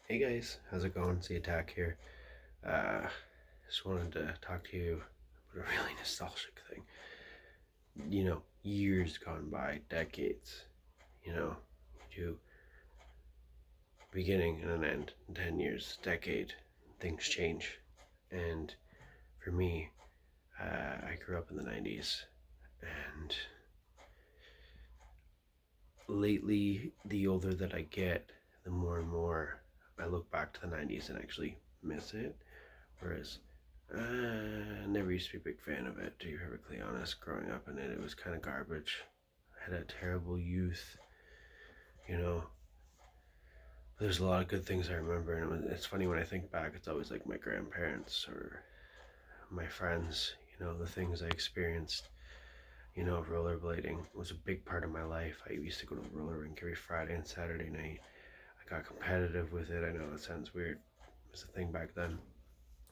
Hey guys, how's it going? It's the Attack here. Uh, just wanted to talk to you about a really nostalgic thing. Years gone by, decades. You do beginning and an end, 10 years, decade, things change. And for me, I grew up in the 90s, and lately, the older that I get, the more and more I look back to the 90s and actually miss it. Whereas I never used to be a big fan of it, to be perfectly honest. Growing up in it, it was kind of garbage. I had a terrible youth, you know. There's a lot of good things I remember, and it's funny when I think back. It's always like my grandparents or my friends. The things I experienced. Rollerblading was a big part of my life. I used to go to the roller rink every Friday and Saturday night. I got competitive with it. I know it sounds weird. It was a thing back then.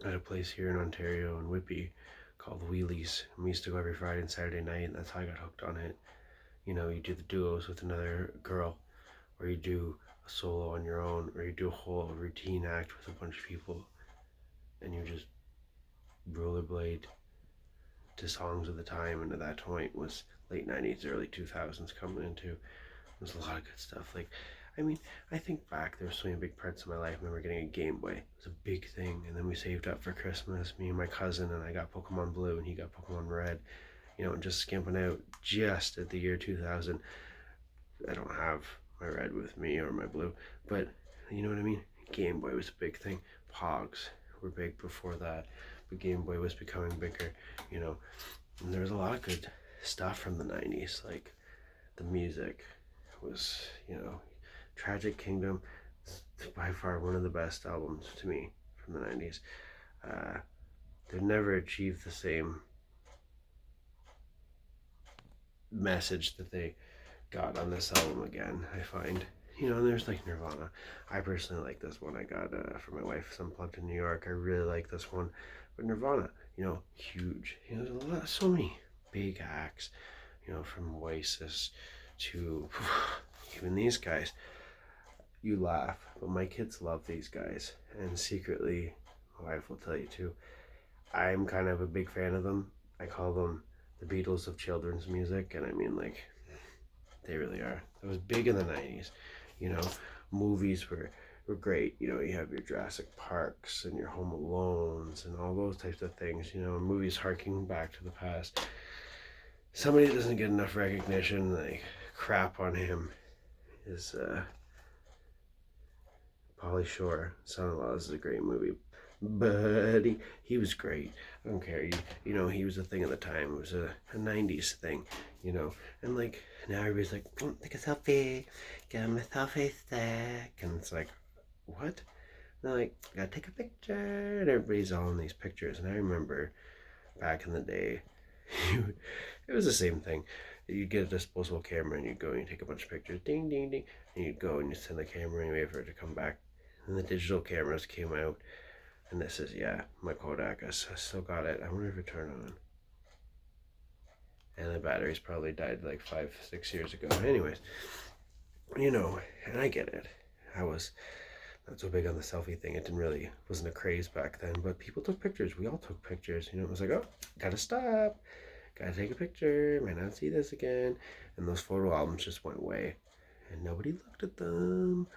I had a place here in Ontario in Whitby called Wheelies. And we used to go every Friday and Saturday night, and that's how I got hooked on it. You do the duos with another girl, or you do a solo on your own, or you do a whole routine act with a bunch of people, and you just rollerblade to songs of the time. And at that point was late 90s, early 2000s coming into. There's a lot of good stuff. I think back, there were so many big parts of my life. I remember getting a Game Boy. It was a big thing. And then we saved up for Christmas, me and my cousin, and I got Pokemon Blue and he got Pokemon Red, and just skimping out just at the year 2000. I don't have my Red with me or my Blue, but you know what I mean? Game Boy was a big thing. Pogs were big before that, but Game Boy was becoming bigger, you know. And there was a lot of good stuff from the 90s, like the music was, Tragic Kingdom is by far one of the best albums to me from the 90s. Uh, they've never achieved the same message that they got on this album again, I find. And there's like Nirvana. I personally like this one I got for my wife, Unplugged in New York. I really like this one. But Nirvana, huge. There's so many big acts, from Oasis to even these guys. You laugh, but my kids love these guys, and secretly, my wife will tell you too. I'm kind of a big fan of them. I call them the Beatles of children's music, and I mean, like, they really are. It was big in the 90s. You know, movies were great. You have your Jurassic Parks and your Home Alones and all those types of things. Movies harking back to the past. Somebody that doesn't get enough recognition, like crap on him, is Pauly Shore. Son-in-Law is a great movie, but he was great. I don't care. He was a thing at the time. It was a 90s thing, and like now everybody's like, take a selfie, get him a selfie stick, and it's like, what? And they're like, gotta take a picture, and everybody's all in these pictures. And I remember back in the day, it was the same thing. You'd get a disposable camera and you'd go and you take a bunch of pictures, ding, ding, ding, and you'd go and you send the camera and you wait for it to come back. And the digital cameras came out, and this is, yeah, my Kodak. I still got it. I wonder if it turned on. And the batteries probably died like 5, 6 years ago. Anyways, and I get it. I was not so big on the selfie thing. It wasn't a craze back then, but people took pictures. We all took pictures. It was like, oh, gotta stop. Gotta take a picture. Might not see this again. And those photo albums just went away. And nobody looked at them.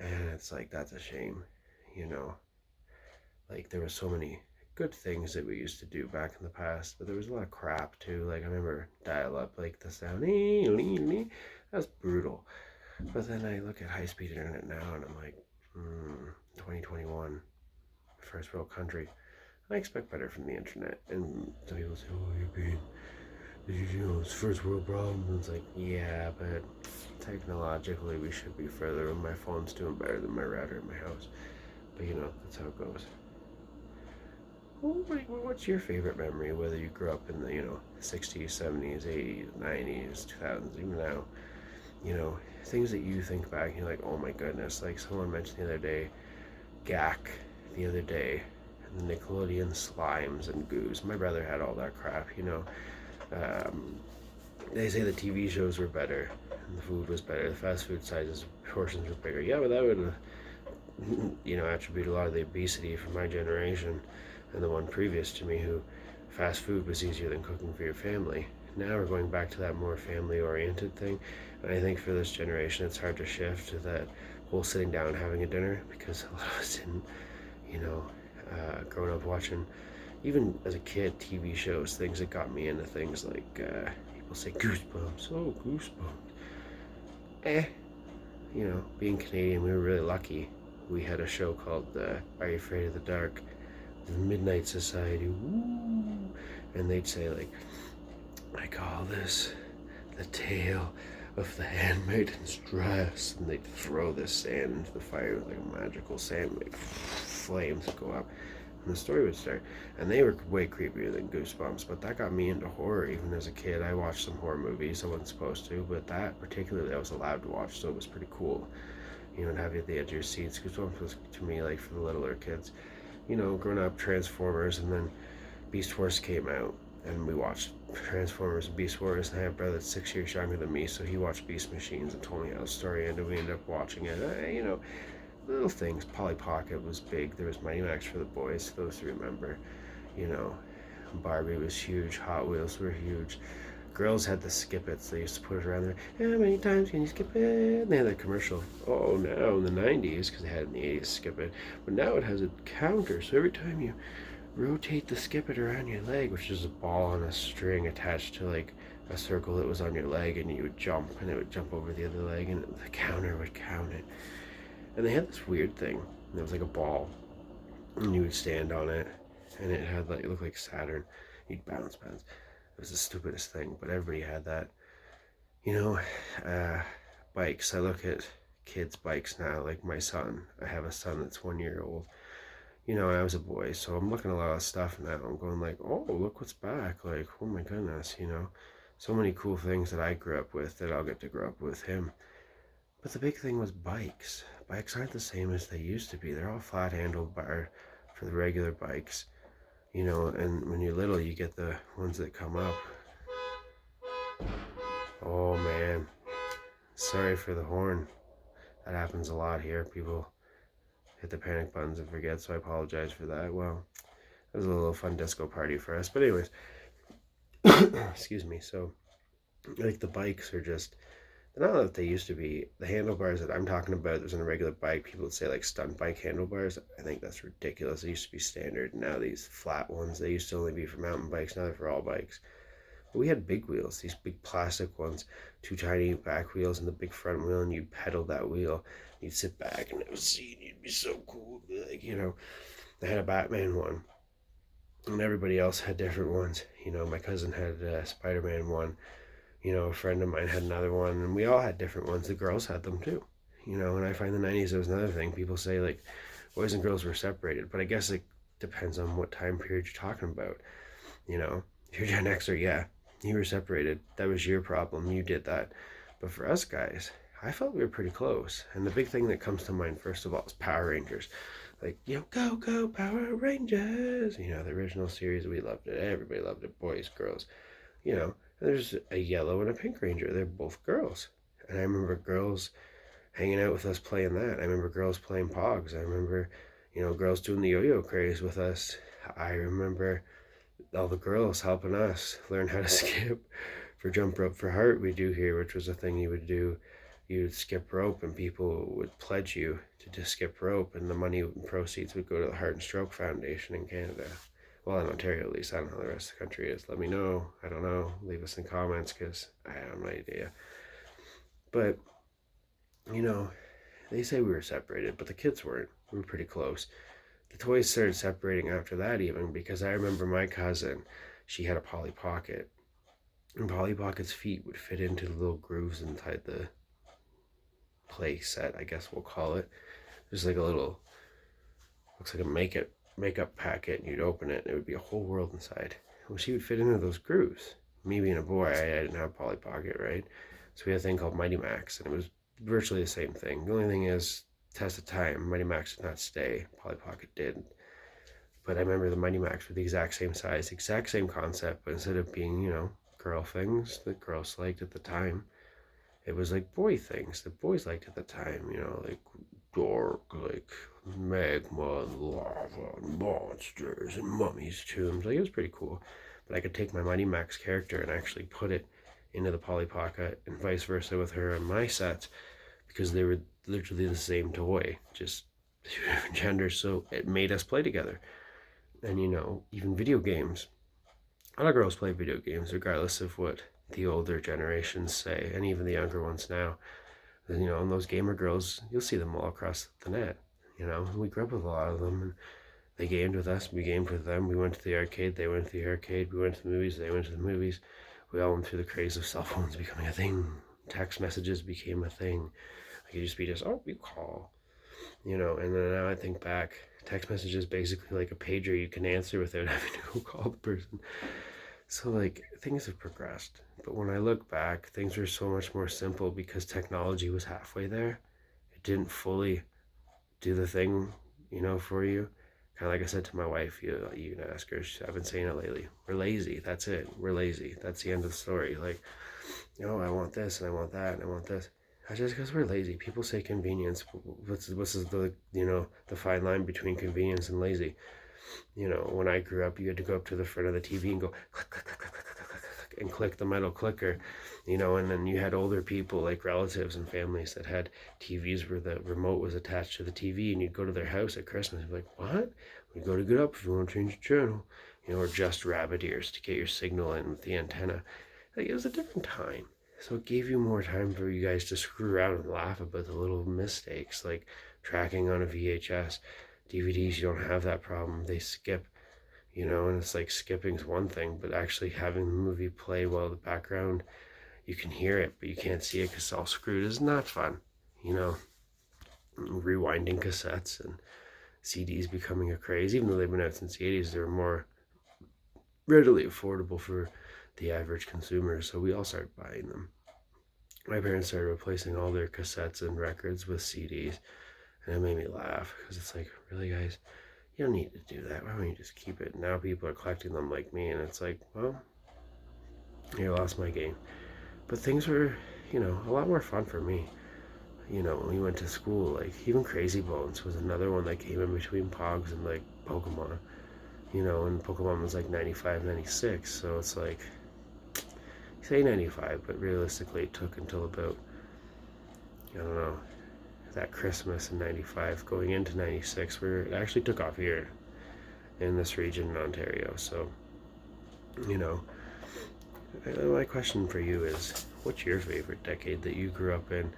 And it's like, that's a shame, Like, there were so many good things that we used to do back in the past, but there was a lot of crap too. Like, I remember dial up, like the sound, that was brutal. But then I look at high speed internet now and I'm like, 2021, first world country. I expect better from the internet. And some people say, oh, it's first world problems. And it's like, yeah, but technologically we should be further, and my phone's doing better than my router in my house. But that's how it goes. What's your favorite memory, whether you grew up in the 60s, 70s, 80s, 90s, 2000s, even now? Things that you think back and you're like, oh my goodness. Like someone mentioned the other day, GAC the other day, and the Nickelodeon slimes and goos. My brother had all that crap. They say the TV shows were better and the food was better. The fast food sizes, portions were bigger. Yeah, but that would attribute a lot of the obesity from my generation and the one previous to me, who fast food was easier than cooking for your family. Now we're going back to that more family oriented thing. And I think for this generation, it's hard to shift to that whole sitting down and having a dinner, because a lot of us didn't, you know, growing up watching, even as a kid, TV shows, things that got me into things like, people say Goosebumps. Oh, Goosebumps. Eh, being Canadian, we were really lucky. We had a show called Are You Afraid of the Dark? The Midnight Society. Woo! And they'd say, like, I call this the tale of the handmaiden's dress. And they'd throw this sand into the fire with like a magical sand, like flames would go up. And the story would start. And they were way creepier than Goosebumps, but that got me into horror even as a kid. I watched some horror movies I wasn't supposed to, but that particularly I was allowed to watch, so it was pretty cool. And have you at the edge of your seats. Goosebumps was, to me, like for the littler kids. Growing up, Transformers, and then Beast Wars came out, and we watched Transformers and Beast Wars, and I have a brother that's 6 years younger than me, so he watched Beast Machines and told me how the story ended. We ended up watching it. Little things. Polly Pocket was big. There was Mighty Max for the boys, those who remember. You know, Barbie was huge. Hot Wheels were huge. Girls had the skip its. They used to put it around there. How many times can you skip it? And they had that commercial. Oh, now in the 90s, because they had it in the 80s, skip it. But now it has a counter, so every time you rotate the skip it around your leg, which is a ball on a string attached to like a circle that was on your leg, and you would jump, and it would jump over the other leg, and the counter would count it. And they had this weird thing. It was like a ball, and you would stand on it, and it had like, it looked like Saturn. You'd bounce. It was the stupidest thing, but everybody had that. You know, bikes. I look at kids' bikes now, like my son. I have a son that's 1 year old. And I was a boy, so I'm looking at a lot of stuff now. I'm going like, oh, look what's back. Like, oh my goodness, So many cool things that I grew up with that I'll get to grow up with him. But the big thing was bikes. Bikes aren't the same as they used to be. They're all flat handlebar for the regular bikes. And when you're little, you get the ones that come up. Oh man, sorry for the horn. That happens a lot here. People hit the panic buttons and forget, so I apologize for that. Well, it was a little fun disco party for us. But anyways, excuse me. So, like, the bikes are just, they're not what they used to be. The handlebars that I'm talking about, there's on a regular bike, people would say like stunt bike handlebars. I think that's ridiculous. They used to be standard. Now these flat ones, they used to only be for mountain bikes. Now they're for all bikes. But we had big wheels, these big plastic ones, two tiny back wheels and the big front wheel, and you'd pedal that wheel. You'd sit back and it was seen. You'd be so cool. Like, I had a Batman one, and everybody else had different ones. My cousin had a Spider-Man one. A friend of mine had another one, and we all had different ones. The girls had them too. And I find the 90s, there was another thing. People say like boys and girls were separated, but I guess it depends on what time period you're talking about. If you're Gen Xer, yeah, you were separated. That was your problem. You did that. But for us guys, I felt we were pretty close. And the big thing that comes to mind, first of all, is Power Rangers. Like, go, Power Rangers. The original series, we loved it. Everybody loved it. Boys, girls. There's a yellow and a pink ranger. They're both girls. And I remember girls hanging out with us playing that. I remember girls playing Pogs. I remember, girls doing the yo-yo craze with us. I remember all the girls helping us learn how to skip. For jump rope for heart, we do here, which was a thing you would do. You would skip rope, and people would pledge you to just skip rope, and the money and proceeds would go to the Heart and Stroke Foundation in Canada. Well, in Ontario, at least. I don't know how the rest of the country is. Let me know. I don't know. Leave us in comments, because I have no idea. But, they say we were separated, but the kids weren't. We were pretty close. The toys started separating after that, even, because I remember my cousin, she had a Polly Pocket. And Polly Pocket's feet would fit into the little grooves inside the play set, I guess we'll call it. There's like a little, looks like a makeup packet, and you'd open it and it would be a whole world inside. Well, she would fit into those grooves. Me being a boy, I didn't have Polly Pocket, right? So we had a thing called Mighty Max, and it was virtually the same thing. The only thing is, test of time, Mighty Max did not stay. Polly Pocket did. But I remember the Mighty Max were the exact same size, exact same concept, but instead of being, girl things that girls liked at the time, it was like boy things that boys liked at the time, like dark, like magma and lava and monsters and mummies' tombs. Like, it was pretty cool. But I could take my Mighty Max character and actually put it into the Polly Pocket and vice versa with her and my sets, because they were literally the same toy, just different genders. So it made us play together. And even video games. A lot of girls play video games, regardless of what the older generations say, and even the younger ones now. And those gamer girls, you'll see them all across the net. We grew up with a lot of them, and they gamed with us, we gamed with them. We went to the arcade, they went to the arcade. We went to the movies, they went to the movies. We all went through the craze of cell phones becoming a thing. Text messages became a thing. Like, it used to be just, oh, you call. And then now I think back, text message is basically like a pager you can answer without having to go call the person. So, like, things have progressed. But when I look back, things were so much more simple because technology was halfway there. It didn't fully do the thing, for you. Kind of like I said to my wife, you can ask her, I've been saying it lately. We're lazy. That's it. We're lazy. That's the end of the story. Like, I want this and I want that and I want this. That's just because we're lazy. People say convenience. What's the the fine line between convenience and lazy? When I grew up, you had to go up to the front of the TV and go click, click, click, click, click, click, click, click, and click the metal clicker, and then you had older people, like relatives and families, that had TVs where the remote was attached to the TV, and you'd go to their house at Christmas and be like, what? We go to get up if you want to change the channel, or just rabbit ears to get your signal in with the antenna. Like, it was a different time. So it gave you more time for you guys to screw around and laugh about the little mistakes, like tracking on a VHS. DVDs, you don't have that problem. They skip, and it's like skipping's one thing, but actually having the movie play while the background, you can hear it, but you can't see it because it's all screwed, is not fun. Rewinding cassettes and CDs becoming a craze, even though they've been out since the 80s, they're more readily affordable for the average consumer, so we all started buying them. My parents started replacing all their cassettes and records with CDs, and it made me laugh because it's like, really, guys, you don't need to do that. Why don't you just keep it? Now people are collecting them like me, and it's like, well, I lost my game. But things were, a lot more fun for me. When we went to school, like, even Crazy Bones was another one that came in between Pogs and, like, Pokemon. And Pokemon was, like, 95, 96, so it's like, you say 95, but realistically it took until about, I don't know, that Christmas in 95 going into 96 where it actually took off here in this region in Ontario. So my question for you is, what's your favorite decade that you grew up in,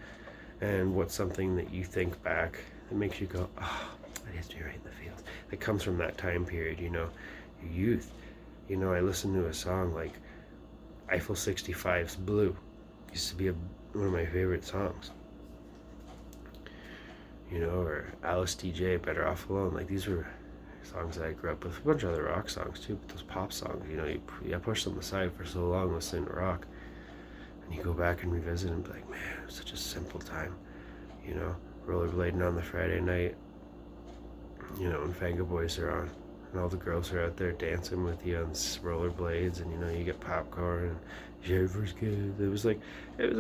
and what's something that you think back that makes you go, oh, that hits me right in the feels, that comes from that time period, your youth. I listened to a song like Eiffel 65's Blue. Used to be one of my favorite songs. Or Alice DJ, Better Off Alone. Like, these were songs that I grew up with. A bunch of other rock songs too, but those pop songs, you push them aside for so long listening to rock, and you go back and revisit and be like, man, it was such a simple time. Rollerblading on the Friday night, when Fanga Boys are on, and all the girls are out there dancing with you on rollerblades, and you get popcorn and Schaefer's Kids. It was a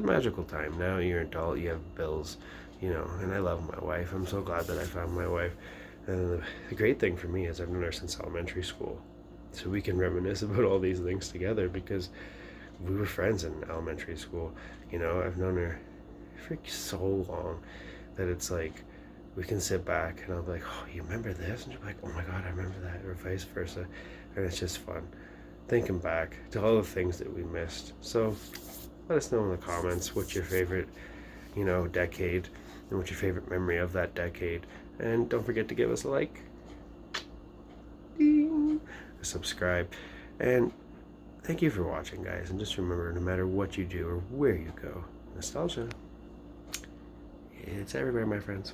magical time. Now you're an adult, you have bills, and I love my wife. I'm so glad that I found my wife. And the great thing for me is I've known her since elementary school, so we can reminisce about all these things together because we were friends in elementary school. I've known her for so long that it's like we can sit back and I'll be like, oh, you remember this? And she'll be like, oh my God, I remember that, or vice versa. And it's just fun thinking back to all the things that we missed. So let us know in the comments what's your favorite, decade, and what's your favorite memory of that decade. And don't forget to give us a like, ding, subscribe, and thank you for watching, guys. And just remember, no matter what you do or where you go, nostalgia, it's everywhere, my friends.